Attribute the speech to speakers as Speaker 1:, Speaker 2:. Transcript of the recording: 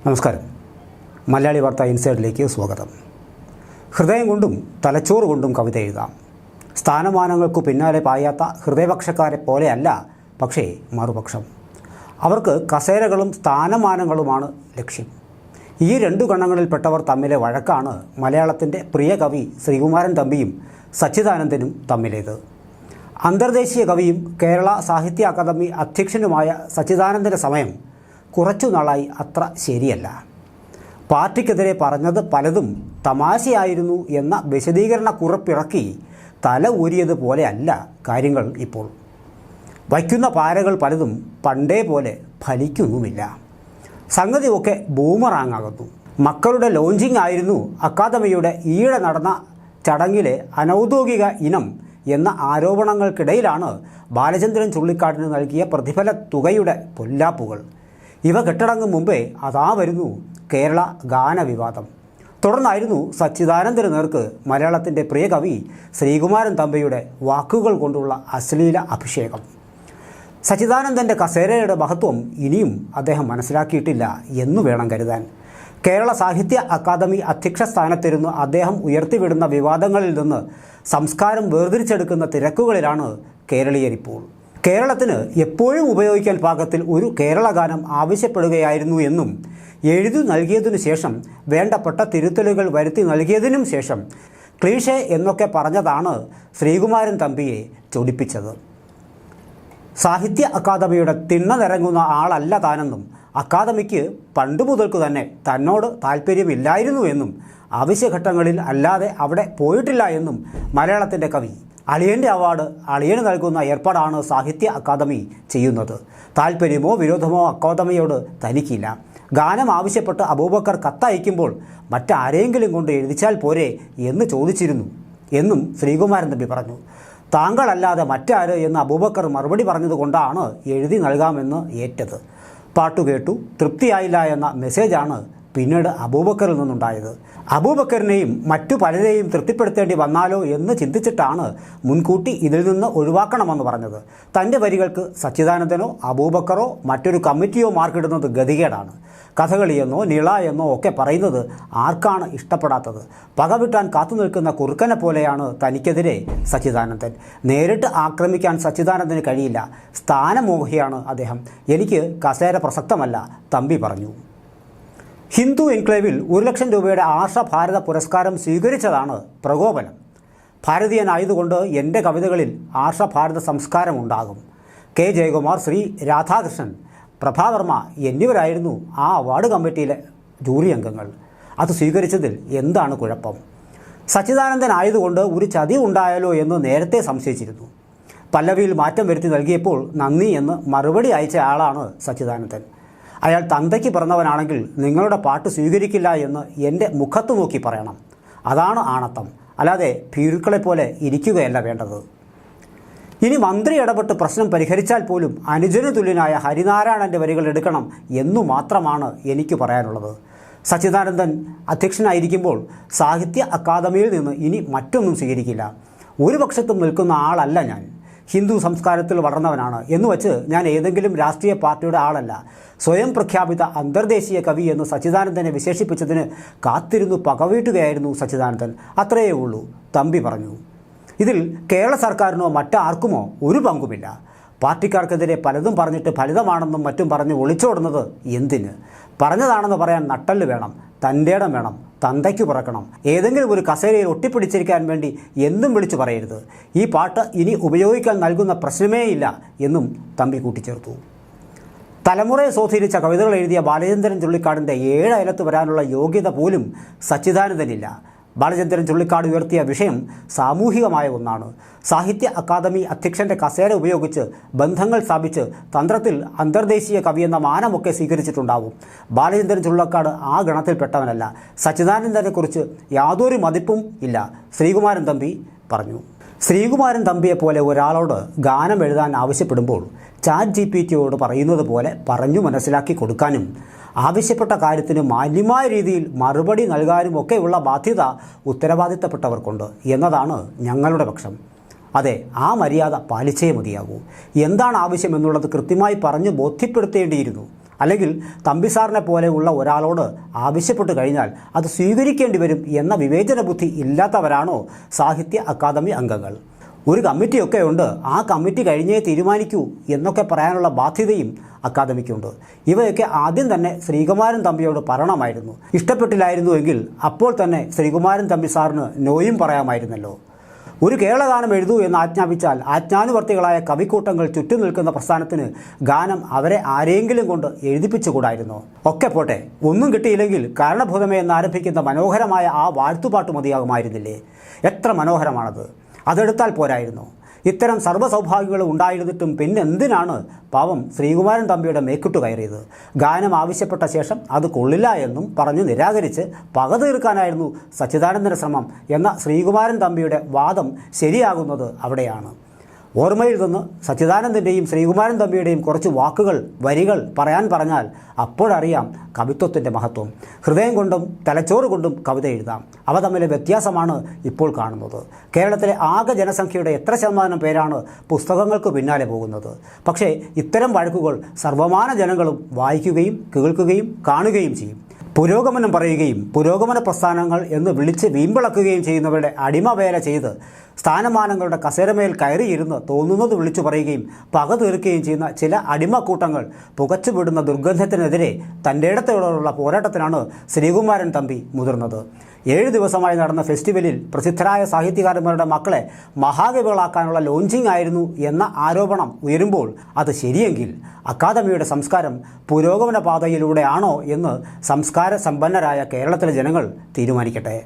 Speaker 1: നമസ്കാരം. മലയാളി വാർത്ത ഇൻസൈഡിലേക്ക് സ്വാഗതം. ഹൃദയം കൊണ്ടും തലച്ചോറ് കൊണ്ടും കവിത എഴുതാം. സ്ഥാനമാനങ്ങൾക്കു പിന്നാലെ പായാത്ത ഹൃദയപക്ഷക്കാരെ പോലെയല്ല പക്ഷേ മറുപക്ഷം. അവർക്ക് കസേരകളും സ്ഥാനമാനങ്ങളുമാണ് ലക്ഷ്യം. ഈ രണ്ടു ഗണങ്ങളിൽപ്പെട്ടവർ തമ്മിലെ വഴക്കാണ് മലയാളത്തിൻ്റെ പ്രിയ കവി ശ്രീകുമാരൻ തമ്പിയും സച്ചിദാനന്ദനും തമ്മിലേത്. അന്തർദേശീയ കവിയും കേരള സാഹിത്യ അക്കാദമി അധ്യക്ഷനുമായ സച്ചിദാനന്ദൻ്റെ സമയം കുറച്ചു നാളായി അത്ര ശരിയല്ല. പാർട്ടിക്കെതിരെ പറഞ്ഞത് പലതും തമാശയായിരുന്നു എന്ന വിശദീകരണ കുറിപ്പിറക്കി തല ഊരിയതുപോലെയല്ല കാര്യങ്ങൾ ഇപ്പോൾ. വയ്ക്കുന്ന പാരകൾ പലതും പണ്ടേ പോലെ ഫലിക്കുന്നുമില്ല. സംഗതിയൊക്കെ ബൂമറാങ്ങാകുന്നു. മക്കളുടെ ലോഞ്ചിങ് ആയിരുന്നു അക്കാദമിയുടെ ഈയിടെ നടന്ന ചടങ്ങിലെ അനൗദ്യോഗിക ഇനം എന്ന ആരോപണങ്ങൾക്കിടയിലാണ് ബാലചന്ദ്രൻ ചുള്ളിക്കാടിന് നൽകിയ പ്രതിഫല തുകയുടെ പൊല്ലാപ്പുകൾ. ഇവ കെട്ടടങ്ങും മുമ്പേ അതാ വരുന്നു കേരള ഗാനവിവാദം. തുടർന്നായിരുന്നു സച്ചിദാനന്ദന് നേർക്ക് മലയാളത്തിൻ്റെ പ്രിയ കവി ശ്രീകുമാരൻ തമ്പിയുടെ വാക്കുകൾ കൊണ്ടുള്ള അശ്ലീല അഭിഷേകം. സച്ചിദാനന്ദൻ്റെ കസേരയുടെ മഹത്വം ഇനിയും അദ്ദേഹം മനസ്സിലാക്കിയിട്ടില്ല എന്നു വേണം കരുതാൻ. കേരള സാഹിത്യ അക്കാദമി അധ്യക്ഷ സ്ഥാനത്തിരുന്ന് അദ്ദേഹം ഉയർത്തിവിടുന്ന വിവാദങ്ങളിൽ നിന്ന് സംസ്കാരം വേർതിരിച്ചെടുക്കുന്ന തിരക്കുകളിലാണ് കേരളീയരിപ്പോൾ. കേരളത്തിന് എപ്പോഴും ഉപയോഗിക്കാൻ പാകത്തിൽ ഒരു കേരള ഗാനം ആവശ്യപ്പെടുകയായിരുന്നു എന്നും എഴുതി നൽകിയതിനു ശേഷം വേണ്ടപ്പെട്ട തിരുത്തലുകൾ വരുത്തി നൽകിയതിനും ശേഷം ക്ലീഷേ എന്നൊക്കെ പറഞ്ഞതാണ് ശ്രീകുമാരൻ തമ്പിയെ ചൊടിപ്പിച്ചത്. സാഹിത്യ അക്കാദമിയുടെ തിണ്ണ നിറങ്ങുന്ന ആളല്ല താനെന്നും അക്കാദമിക്ക് പണ്ടു മുതൽക്കു തന്നെ തന്നോട് താല്പര്യമില്ലായിരുന്നു എന്നും ആവശ്യഘട്ടങ്ങളിൽ അല്ലാതെ അവിടെ പോയിട്ടില്ല എന്നും മലയാളത്തിൻ്റെ കവി. അളിയൻ്റെ അവാർഡ് അളിയന് നൽകുന്ന ഏർപ്പാടാണ് സാഹിത്യ അക്കാദമി ചെയ്യുന്നത്. താല്പര്യമോ വിരോധമോ അക്കാദമിയോട് തനിക്കില്ല. ഗാനം ആവശ്യപ്പെട്ട് അബൂബക്കർ കത്തയക്കുമ്പോൾ മറ്റാരെങ്കിലും കൊണ്ട് എഴുതിച്ചാൽ പോരെ എന്ന് ചോദിച്ചിരുന്നു എന്നും ശ്രീകുമാരൻ തമ്പി പറഞ്ഞു. താങ്കളല്ലാതെ മറ്റാര് എന്ന് അബൂബക്കർ മറുപടി പറഞ്ഞതുകൊണ്ടാണ് എഴുതി നൽകാമെന്ന് ഏറ്റത്. പാട്ടുകേട്ടു തൃപ്തിയായില്ല എന്ന മെസ്സേജാണ് പിന്നീട് അബൂബക്കറിൽ നിന്നുണ്ടായത്. അബൂബക്കറിനെയും മറ്റു പലരെയും തൃപ്തിപ്പെടുത്തേണ്ടി വന്നാലോ എന്ന് ചിന്തിച്ചിട്ടാണ് മുൻകൂട്ടി ഇതിൽ നിന്ന് ഒഴിവാക്കണമെന്ന് പറഞ്ഞത്. തൻ്റെ വരികൾക്ക് സച്ചിദാനന്ദനോ അബൂബക്കറോ മറ്റൊരു കമ്മിറ്റിയോ മാർക്കിടുന്നത് ഗതികേടാണ്. കഥകളിയെന്നോ നിള എന്നോ ഒക്കെ പറയുന്നത് ആർക്കാണ് ഇഷ്ടപ്പെടാത്തത്? പകവിട്ടാൻ കാത്തു നിൽക്കുന്ന കുറുക്കനെ പോലെയാണ് തനിക്കെതിരെ സച്ചിദാനന്ദൻ. നേരിട്ട് ആക്രമിക്കാൻ സച്ചിദാനന്ദന് കഴിയില്ല. സ്ഥാനമോഹിയാണ് അദ്ദേഹം. എനിക്ക് കസേര പ്രസക്തമല്ല, തമ്പി പറഞ്ഞു. ഹിന്ദു എൻക്ലേവിൽ 1 ലക്ഷം രൂപയുടെ ആർഷ ഭാരത പുരസ്കാരം സ്വീകരിച്ചതാണ് പ്രകോപനം. ഭാരതീയനായതുകൊണ്ട് എൻ്റെ കവിതകളിൽ ആർഷ ഭാരത സംസ്കാരമുണ്ടാകും. കെ ജയകുമാർ, ശ്രീ രാധാകൃഷ്ണൻ, പ്രഭാവർമ്മ എന്നിവരായിരുന്നു ആ അവാർഡ് കമ്മിറ്റിയിലെ ജൂറി അംഗങ്ങൾ. അത് സ്വീകരിച്ചതിൽ എന്താണ് കുഴപ്പം? സച്ചിദാനന്ദൻ ആയതുകൊണ്ട് ഒരു ചതി ഉണ്ടായാലോ എന്ന് നേരത്തെ സംശയിച്ചിരുന്നു. പല്ലവിയിൽ മാറ്റം വരുത്തി നൽകിയപ്പോൾ നന്ദി എന്ന് മറുപടി അയച്ച ആളാണ് സച്ചിദാനന്ദൻ. അയാൾ തന്തയ്ക്ക് പിറന്നവനാണെങ്കിൽ നിങ്ങളുടെ പാട്ട് സ്വീകരിക്കില്ല എന്ന് എൻ്റെ മുഖത്ത് നോക്കി പറയണം. അതാണ് ആണത്തം, അല്ലാതെ ഭീരുക്കളെപ്പോലെ ഇരിക്കുകയല്ല വേണ്ടത്. ഇനി മന്ത്രി ഇടപെട്ട് പ്രശ്നം പരിഹരിച്ചാൽ പോലും അനുജന് തുല്യനായ ഹരിനാരായണൻ്റെ വരികൾ എടുക്കണം എന്നു മാത്രമാണ് എനിക്ക് പറയാനുള്ളത്. സച്ചിദാനന്ദൻ അധ്യക്ഷനായിരിക്കുമ്പോൾ സാഹിത്യ അക്കാദമിയിൽ നിന്ന് ഇനി മറ്റൊന്നും സ്വീകരിക്കില്ല. ഒരു പക്ഷത്തും നിൽക്കുന്ന ആളല്ല ഞാൻ. ഹിന്ദു സംസ്കാരത്തിൽ വളർന്നവനാണ് എന്നുവച്ച് ഞാൻ ഏതെങ്കിലും രാഷ്ട്രീയ പാർട്ടിയുടെ ആളല്ല. സ്വയം പ്രഖ്യാപിത അന്തർദേശീയ കവി എന്ന് സച്ചിദാനന്ദനെ വിശേഷിപ്പിച്ചതിന് കാത്തിരുന്നു പകവീട്ടുകയായിരുന്നു സച്ചിദാനന്ദൻ. അത്രയേ ഉള്ളൂ, തമ്പി പറഞ്ഞു. ഇതിൽ കേരള സർക്കാരിനോ മറ്റാർക്കുമോ ഒരു പങ്കുമില്ല. പാർട്ടിക്കാർക്കെതിരെ പലതും പറഞ്ഞിട്ട് ഫലിതമാണെന്നും മറ്റും പറഞ്ഞ് ഒളിച്ചോടുന്നത് എന്തിന്? പറഞ്ഞതാണെന്ന് പറയാൻ നട്ടല് വേണം, തൻ്റെ ഇടം വേണം, തന്തയ്ക്ക് പിറക്കണം. ഏതെങ്കിലും ഒരു കസേരയിൽ ഒട്ടിപ്പിടിച്ചിരിക്കാൻ വേണ്ടി എന്നും വിളിച്ചു പറയരുത്. ഈ പാട്ട് ഇനി ഉപയോഗിക്കാൻ നൽകുന്ന പ്രശ്നമേ ഇല്ല എന്നും തമ്പി കൂട്ടിച്ചേർത്തു. തലമുറയെ സ്വാധീനിച്ച കവിതകൾ എഴുതിയ ബാലചന്ദ്രൻ ചുള്ളിക്കാടിൻ്റെ 7 അയലത്ത് വരാനുള്ള യോഗ്യത പോലും സച്ചിദാനന്ദനില്ല. ബാലചന്ദ്രൻ ചുള്ളിക്കാട് ഉയർത്തിയ വിഷയം സാമൂഹികമായ ഒന്നാണ്. സാഹിത്യ അക്കാദമി അധ്യക്ഷൻ്റെ കസേര ഉപയോഗിച്ച് ബന്ധങ്ങൾ സ്ഥാപിച്ച് തന്ത്രത്തിൽ അന്തർദേശീയ കവിയെന്ന മാനമൊക്കെ സ്വീകരിച്ചിട്ടുണ്ടാവും. ബാലചന്ദ്രൻ ചുള്ളിക്കാട് ആ ഗണത്തിൽപ്പെട്ടവനല്ല. സച്ചിദാനന്ദനെക്കുറിച്ച് യാതൊരു മതിപ്പും ഇല്ല, ശ്രീകുമാരൻ തമ്പി പറഞ്ഞു. ശ്രീകുമാരൻ തമ്പിയെപ്പോലെ ഒരാളോട് ഗാനം എഴുതാൻ ആവശ്യപ്പെടുമ്പോൾ ChatGPT പറയുന്നത് പോലെ പറഞ്ഞു മനസ്സിലാക്കി കൊടുക്കാനും ആവശ്യപ്പെട്ട കാര്യത്തിന് മാന്യമായ രീതിയിൽ മറുപടി നൽകാനുമൊക്കെയുള്ള ബാധ്യത ഉത്തരവാദിത്തപ്പെട്ടവർക്കുണ്ട് എന്നതാണ് ഞങ്ങളുടെ പക്ഷം. അതെ, ആ മര്യാദ പാലിച്ചേ മതിയാകൂ. എന്താണ് ആവശ്യമെന്നുള്ളത് കൃത്യമായി പറഞ്ഞു ബോധ്യപ്പെടുത്തേണ്ടിയിരുന്നു. അല്ലെങ്കിൽ തമ്പിസാറിനെ പോലെയുള്ള ഒരാളോട് ആവശ്യപ്പെട്ട് കഴിഞ്ഞാൽ അത് സ്വീകരിക്കേണ്ടി വരും എന്ന വിവേചന ബുദ്ധി ഇല്ലാത്തവരാണോ സാഹിത്യ അക്കാദമി അംഗങ്ങൾ? ഒരു കമ്മിറ്റിയൊക്കെ ഉണ്ട്, ആ കമ്മിറ്റി കഴിഞ്ഞേ തീരുമാനിക്കൂ എന്നൊക്കെ പറയാനുള്ള ബാധ്യതയും അക്കാദമിക്കുണ്ട്. ഇവയൊക്കെ ആദ്യം തന്നെ ശ്രീകുമാരൻ തമ്പിയോട് പറയണമായിരുന്നു. ഇഷ്ടപ്പെട്ടില്ലായിരുന്നുവെങ്കിൽ അപ്പോൾ തന്നെ ശ്രീകുമാരൻ തമ്പി സാറിന് നോയും പറയാമായിരുന്നല്ലോ. ഒരു കേരളഗാനം എഴുതൂ എന്ന് ആജ്ഞാപിച്ചാൽ ആജ്ഞാനുവർത്തികളായ കവിക്കൂട്ടങ്ങൾ ചുറ്റും നിൽക്കുന്ന പ്രസ്ഥാനത്തിന് ഗാനം അവരെ ആരെങ്കിലും കൊണ്ട് എഴുതിപ്പിച്ചുകൂടായിരുന്നോ? ഒക്കെ പോട്ടെ, ഒന്നും കിട്ടിയില്ലെങ്കിൽ കാരണഭൂതമേ എന്നാരംഭിക്കുന്ന മനോഹരമായ ആ വാഴ്ത്തുപാട്ട് മതിയാകുമായിരുന്നില്ലേ? എത്ര മനോഹരമാണത്! അതെടുത്താൽ പോരായിരുന്നു? ഇത്തരം സർവ്വസൗഭാഗ്യങ്ങളും ഉണ്ടായിരുന്നിട്ടും പിന്നെന്തിനാണ് പാവം ശ്രീകുമാരൻ തമ്പിയുടെ മേക്കിട്ടു കയറിയത്? ഗാനം ആവശ്യപ്പെട്ട ശേഷം അത് കൊള്ളില്ല എന്നും പറഞ്ഞ് നിരാകരിച്ച് പക തീർക്കാനായിരുന്നു സച്ചിദാനന്ദൻ്റെ ശ്രമം എന്ന ശ്രീകുമാരൻ തമ്പിയുടെ വാദം ശരിയാകുന്നത് അവിടെയാണ്. ഓർമ്മയിൽ നിന്ന് സച്ചിദാനന്ദൻ്റെയും ശ്രീകുമാരൻ തമ്പിയുടെയും കുറച്ച് വാക്കുകൾ, വരികൾ പറയാൻ പറഞ്ഞാൽ അപ്പോഴറിയാം കവിത്വത്തിൻ്റെ മഹത്വം. ഹൃദയം കൊണ്ടും തലച്ചോറ് കൊണ്ടും കവിത എഴുതാം. അവ തമ്മിലെ വ്യത്യാസമാണ് ഇപ്പോൾ കാണുന്നത്. കേരളത്തിലെ ആകെ ജനസംഖ്യയുടെ എത്ര ശതമാനം പേരാണ് പുസ്തകങ്ങൾക്ക് പിന്നാലെ പോകുന്നത്? പക്ഷേ ഇത്തരം വഴക്കുകൾ സർവമാന ജനങ്ങളും വായിക്കുകയും കേൾക്കുകയും കാണുകയും ചെയ്യും. പുരോഗമനം പറയുകയും പുരോഗമന പ്രസ്ഥാനങ്ങൾ എന്ന് വിളിച്ച് വീമ്പിളക്കുകയും ചെയ്യുന്നവരുടെ അടിമവേല ചെയ്ത് സ്ഥാനമാനങ്ങളുടെ കസേരമേൽ കയറിയിരുന്ന് തോന്നുന്നത് വിളിച്ചു പറയുകയും പക തീർക്കുകയും ചെയ്യുന്ന ചില അടിമക്കൂട്ടങ്ങൾ പുകച്ചുവിടുന്ന ദുർഗന്ധത്തിനെതിരെ തൻ്റെ ഇടത്തോടുള്ള പോരാട്ടത്തിനാണ് ശ്രീകുമാരൻ തമ്പി മുതിർന്നത്. 7 ദിവസമായി നടന്ന ഫെസ്റ്റിവലിൽ പ്രസിദ്ധരായ സാഹിത്യകാരന്മാരുടെ മക്കളെ മഹാകവികളാക്കാനുള്ള ലോഞ്ചിങ് ആയിരുന്നു എന്ന ആരോപണം ഉയരുമ്പോൾ അത് ശരിയെങ്കിൽ അക്കാദമിയുടെ സംസ്കാരം പുരോഗമന പാതയിലൂടെയാണോ എന്ന് സംസ്കാര സമ്പന്നരായ കേരളത്തിലെ ജനങ്ങൾ തീരുമാനിക്കട്ടെ.